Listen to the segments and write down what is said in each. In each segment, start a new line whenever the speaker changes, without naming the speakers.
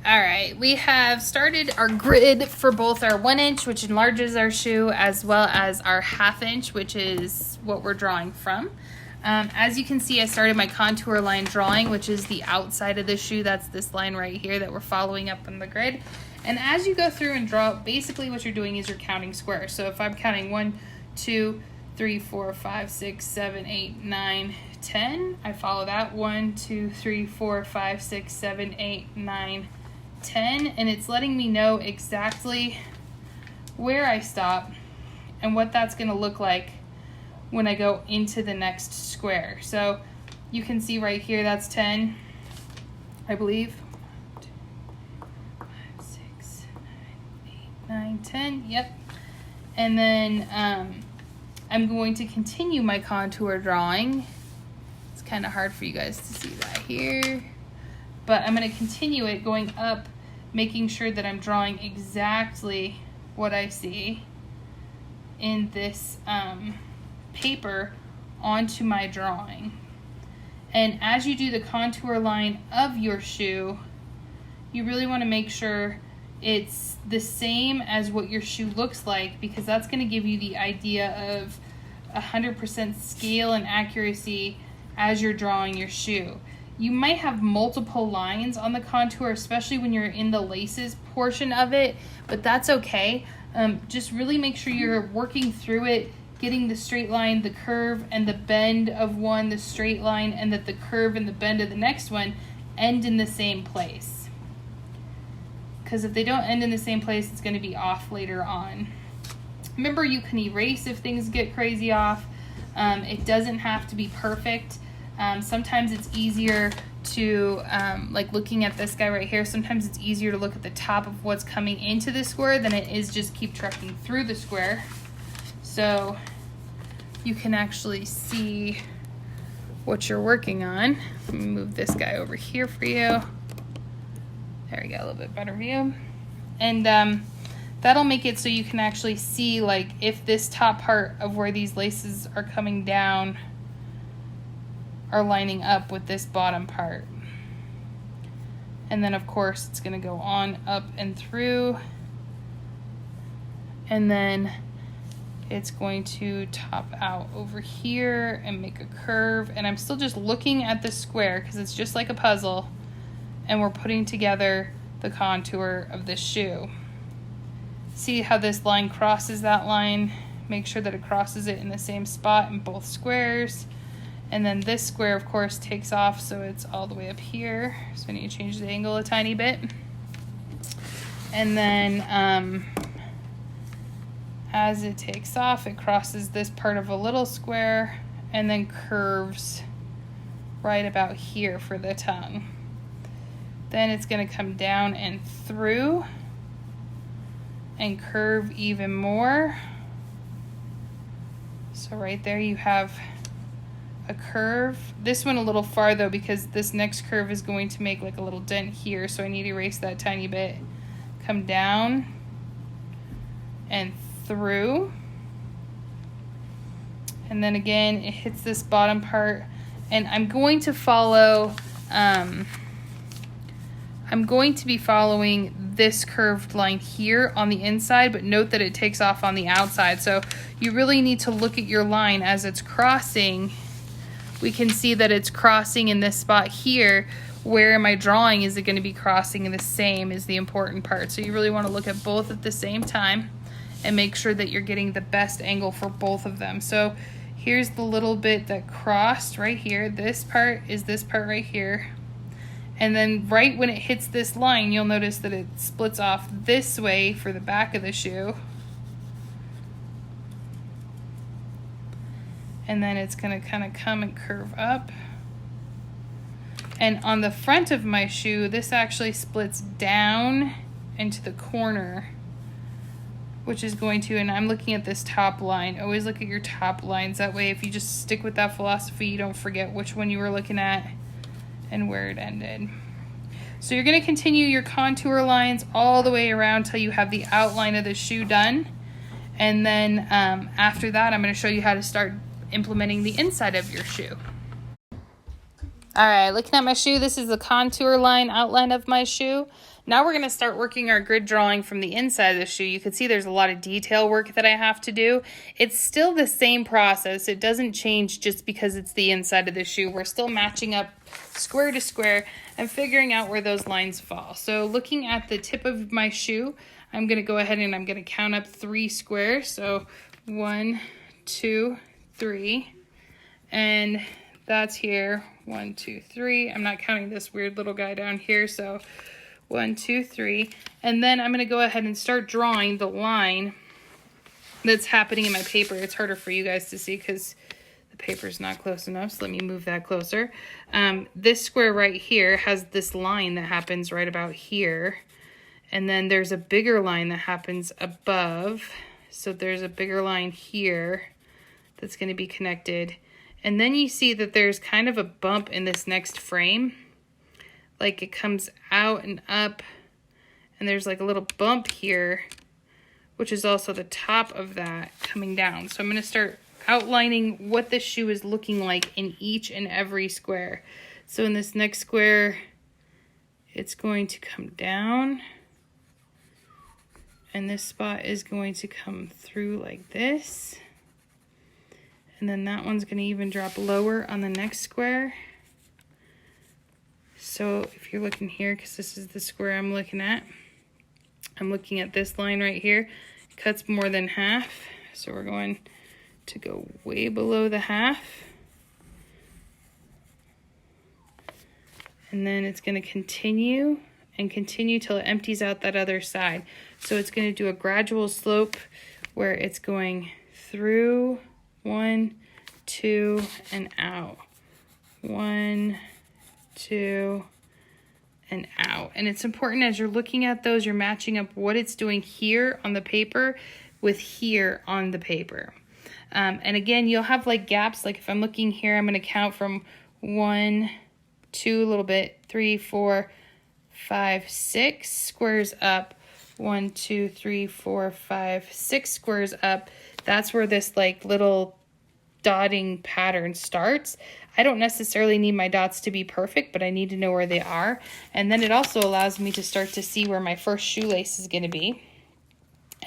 All right, we have started our grid for both our 1 inch, which enlarges our shoe, as well as our 1/2 inch, which is what we're drawing from. As you can see, I started my contour line drawing, which is the outside of the shoe. That's this line right here that we're following up on the grid. And as you go through and draw, basically what you're doing is you're counting squares. So if I'm counting 1, 2, 3, 4, 5, 6, 7, 8, 9, 10, I follow that 1, 2, 3, 4, 5, 6, 7, 8, 9, 10, and it's letting me know exactly where I stop and what that's going to look like when I go into the next square. So you can see right here that's 10, I believe. 1, 2, 5, 6, 7, 8, 9, 10. Yep. And then I'm going to continue my contour drawing. It's kind of hard for you guys to see that here, but I'm going to continue it going up, making sure that I'm drawing exactly what I see in this paper onto my drawing. And as you do the contour line of your shoe, you really want to make sure it's the same as what your shoe looks like, because that's going to give you the idea of 100% scale and accuracy as you're drawing your shoe. You might have multiple lines on the contour, especially when you're in the laces portion of it, but that's okay. Just really make sure you're working through it, getting the straight line, the curve, and the bend of one, the straight line, and that the curve and the bend of the next one end in the same place. Because if they don't end in the same place, it's going to be off later on. Remember, you can erase if things get crazy off. It doesn't have to be perfect. Sometimes it's easier to, like looking at this guy right here, sometimes it's easier to look at the top of what's coming into the square than it is just keep trucking through the square. So you can actually see what you're working on. Let me move this guy over here for you. There we go, a little bit better view. And that'll make it so you can actually see, like, if this top part of where these laces are coming down are lining up with this bottom part. And then of course it's going to go on up and through, and then it's going to top out over here and make a curve. And I'm still just looking at the square because it's just like a puzzle, and we're putting together the contour of this shoe. See how this line crosses that line? Make sure that it crosses it in the same spot in both squares. And then this square, of course, takes off, so it's all the way up here. So I need to change the angle a tiny bit. And then as it takes off, it crosses this part of a little square and then curves right about here for the tongue. Then it's going to come down and through and curve even more. So right there you have a curve. This one a little far though, because this next curve is going to make like a little dent here, so I need to erase that tiny bit. Come down and through, and then again it hits this bottom part, and I'm going to follow I'm going to be following this curved line here on the inside, but note that it takes off on the outside, so you really need to look at your line as it's crossing. We can see that it's crossing in this spot here. Where am I drawing? Is it going to be crossing the same is the important part. So you really want to look at both at the same time and make sure that you're getting the best angle for both of them. So here's the little bit that crossed right here. This part is this part right here. And then right when it hits this line, you'll notice that it splits off this way for the back of the shoe. And then it's going to kind of come and curve up. And on the front of my shoe, this actually splits down into the corner, which is going to, and I'm looking at this top line. Always look at your top lines. That way, if you just stick with that philosophy, you don't forget which one you were looking at and where it ended. So you're going to continue your contour lines all the way around till you have the outline of the shoe done. And then after that, I'm going to show you how to start implementing the inside of your shoe. All right, looking at my shoe, this is the contour line outline of my shoe. Now we're going to start working our grid drawing from the inside of the shoe. You can see there's a lot of detail work that I have to do. It's still the same process. It doesn't change just because it's the inside of the shoe. We're still matching up square to square and figuring out where those lines fall. So looking at the tip of my shoe, I'm going to go ahead and I'm going to count up 3 squares. So 1, 2, 3, and that's here. 1, 2, 3. I'm not counting this weird little guy down here, so 1, 2, 3, and then I'm going to go ahead and start drawing the line that's happening in my paper. It's harder for you guys to see because the paper's not close enough, so let me move that closer. This square right here has this line that happens right about here, and then there's a bigger line that happens above, so there's a bigger line here that's going to be connected, and then you see that there's kind of a bump in this next frame. Like it comes out and up, and there's like a little bump here, which is also the top of that coming down. So I'm going to start outlining what this shoe is looking like in each and every square. So in this next square, it's going to come down, and this spot is going to come through like this, and then that one's going to even drop lower on the next square. So if you're looking here, because this is the square I'm looking at this line right here. It cuts more than half, so we're going to go way below the half. And then it's going to continue and continue till it empties out that other side. So it's going to do a gradual slope where it's going through 1, 2, and out. 1, 2, and out. And it's important as you're looking at those, you're matching up what it's doing here on the paper with here on the paper. And again, you'll have like gaps. Like if I'm looking here, I'm going to count from 1, 2, a little bit, 3, 4, 5, 6 squares up. 1, 2, 3, 4, 5, 6 squares up. That's where this like little dotting pattern starts. I don't necessarily need my dots to be perfect, but I need to know where they are. And then it also allows me to start to see where my first shoelace is going to be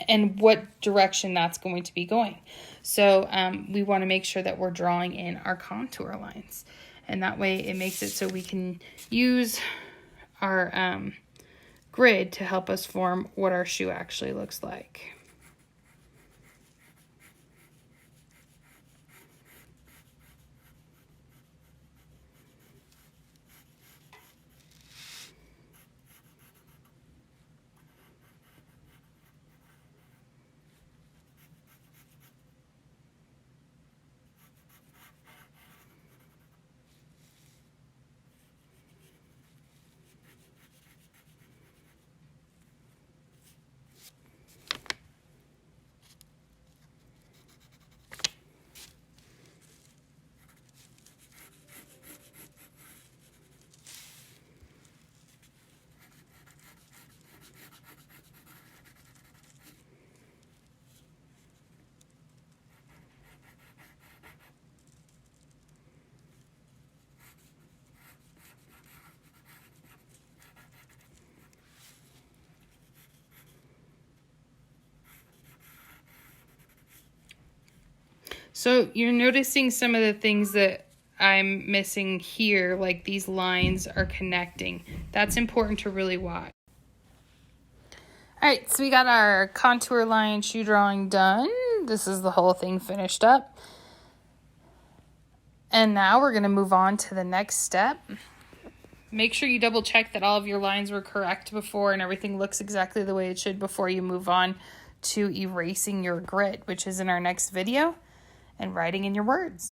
and what direction that's going to be going. So we want to make sure that we're drawing in our contour lines. And that way it makes it so we can use our grid to help us form what our shoe actually looks like. So you're noticing some of the things that I'm missing here, like these lines are connecting. That's important to really watch. All right, so we got our contour line shoe drawing done. This is the whole thing finished up. And now we're going to move on to the next step. Make sure you double check that all of your lines were correct before and everything looks exactly the way it should before you move on to erasing your grid, which is in our next video, and writing in your words.